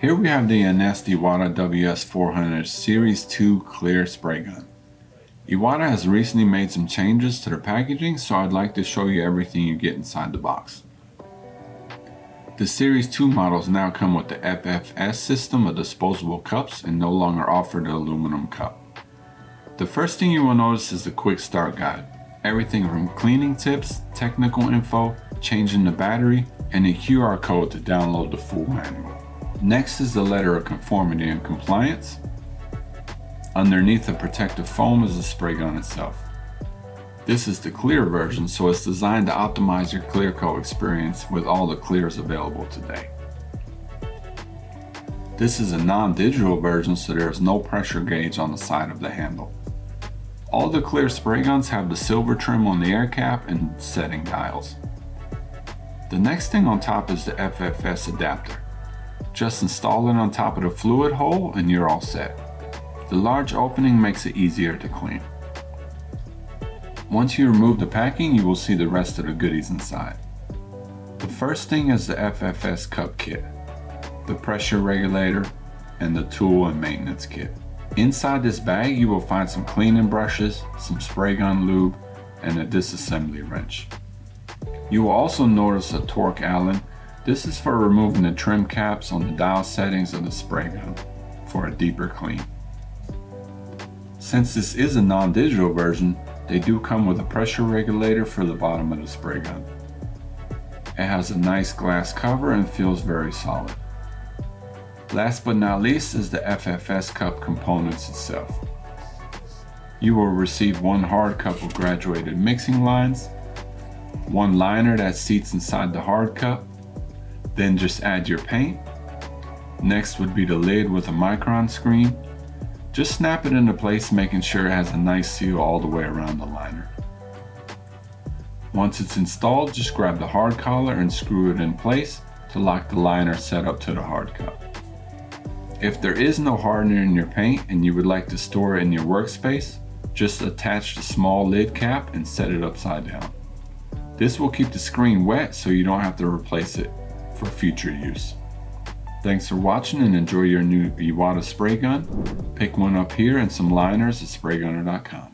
Here we have the Anest Iwata WS400 Series 2 clear spray gun. Iwata has recently made some changes to their packaging, so I'd like to show you everything you get inside the box. The Series 2 models now come with the FFS system of disposable cups and no longer offer the aluminum cup. The first thing you will notice is the quick start guide. Everything from cleaning tips, technical info, changing the battery, and a QR code to download the full manual. Next is the letter of conformity and compliance. Underneath the protective foam is the spray gun itself. This is the clear version, so it's designed to optimize your clear coat experience with all the clears available today. This is a non-digital version, so there is no pressure gauge on the side of the handle. All the clear spray guns have the silver trim on the air cap and setting dials. The next thing on top is the FFS adapter. Just install it on top of the fluid hole and you're all set. The large opening makes it easier to clean. Once you remove the packing, you will see the rest of the goodies inside. The first thing is the FFS cup kit, the pressure regulator, and the tool and maintenance kit. Inside this bag you will find some cleaning brushes, some spray gun lube, and a disassembly wrench. You will also notice a torque Allen. This is for removing the trim caps on the dial settings of the spray gun for a deeper clean. Since this is a non-digital version, they do come with a pressure regulator for the bottom of the spray gun. It has a nice glass cover and feels very solid. Last but not least is the FFS cup components itself. You will receive one hard cup with graduated mixing lines, one liner that seats inside the hard cup, then just add your paint. Next would be the lid with a micron screen. Just snap it into place, making sure it has a nice seal all the way around the liner. Once it's installed, just grab the hard collar and screw it in place to lock the liner set up to the hard cup. If there is no hardener in your paint and you would like to store it in your workspace, just attach the small lid cap and set it upside down. This will keep the screen wet so you don't have to replace it for future use. Thanks for watching and enjoy your new Iwata spray gun. Pick one up here and some liners at spraygunner.com.